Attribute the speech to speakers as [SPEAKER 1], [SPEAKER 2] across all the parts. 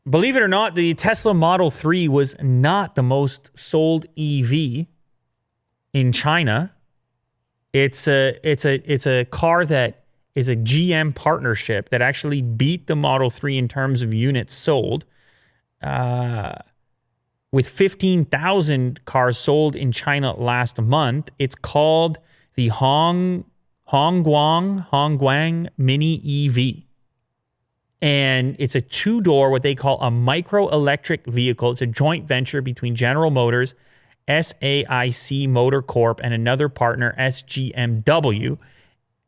[SPEAKER 1] believe it or not, the Tesla Model 3 was not the most sold EV in China. It's a car that is a GM partnership that actually beat the Model 3 in terms of units sold. With 15,000 cars sold in China last month. It's called the Hongguang Mini EV. And it's a two-door, what they call a micro-electric vehicle. It's a joint venture between General Motors, SAIC Motor Corp, and another partner, SGMW.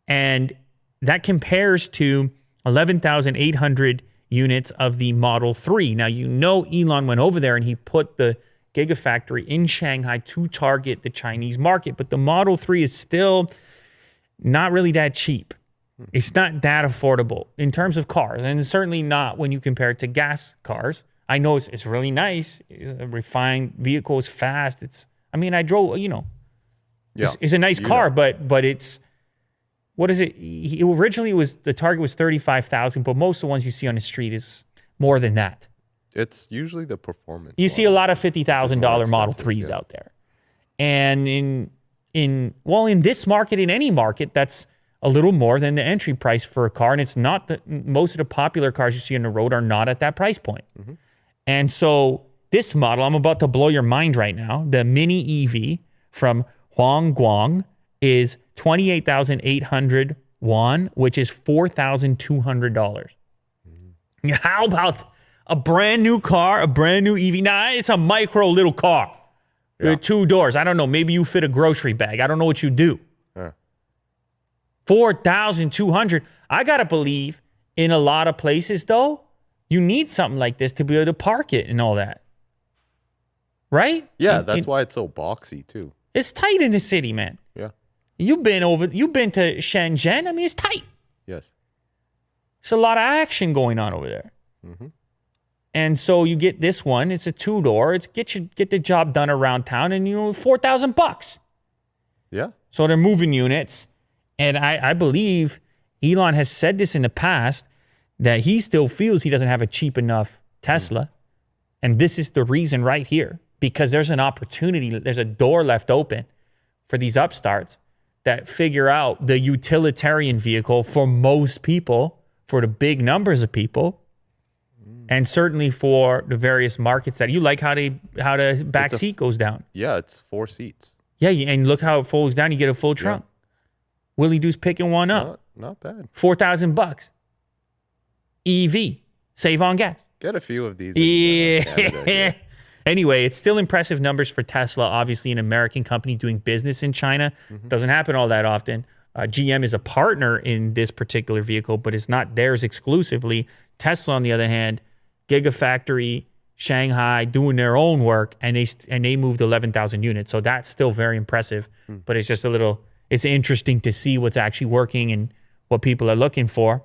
[SPEAKER 1] And that compares to 11,800 units of the Model 3. Now, Elon went over there and he put the Gigafactory in Shanghai to target the Chinese market. But the Model 3 is still not really that cheap. It's not that affordable in terms of cars, and certainly not when you compare it to gas cars. I know it's really nice. It's a refined vehicle. It's fast. I drove, it's a nice car, but it's, what is it? Originally the target was 35,000, but most of the ones you see on the street is more than that.
[SPEAKER 2] It's usually the performance.
[SPEAKER 1] You see a lot of $50,000 Model 3s out there. And in this market, in any market, that's a little more than the entry price for a car. And it's not that most of the popular cars you see on the road are not at that price point. Mm-hmm. And so this model, I'm about to blow your mind right now, the Mini EV from Hongguang is 28,800 won, which is $4,200. Mm-hmm. How about a brand new car, a brand new EV? Nah, it's a micro little car. Yeah. 2 doors. I don't know. Maybe you fit a grocery bag. I don't know what you do. Yeah. 4,200. I got to believe in a lot of places, though, you need something like this to be able to park it and all that. Right?
[SPEAKER 2] Yeah, that's why it's so boxy, too.
[SPEAKER 1] It's tight in the city, man.
[SPEAKER 2] Yeah.
[SPEAKER 1] You've been to Shenzhen. It's tight.
[SPEAKER 2] Yes.
[SPEAKER 1] There's a lot of action going on over there. Mm-hmm. And so you get this one. It's a 2-door. It's get the job done around town, and $4,000.
[SPEAKER 2] Yeah.
[SPEAKER 1] So they're moving units. And I believe Elon has said this in the past, that he still feels he doesn't have a cheap enough Tesla. And this is the reason right here, because there's an opportunity, there's a door left open for these upstarts that figure out the utilitarian vehicle for most people, for the big numbers of people, and certainly for the various markets that you like how the back seat goes down.
[SPEAKER 2] Yeah, it's 4 seats.
[SPEAKER 1] Yeah, and look how it folds down. You get a full trunk. Yeah. Willie Doo's picking one up.
[SPEAKER 2] Not bad.
[SPEAKER 1] $4,000. EV. Save on gas.
[SPEAKER 2] Get a few of these.
[SPEAKER 1] Yeah. Anyway, it's still impressive numbers for Tesla. Obviously, an American company doing business in China. Mm-hmm. Doesn't happen all that often. GM is a partner in this particular vehicle, but it's not theirs exclusively. Tesla, on the other hand, Gigafactory, Shanghai, doing their own work, and they moved 11,000 units. So that's still very impressive. But it's just it's interesting to see what's actually working and what people are looking for.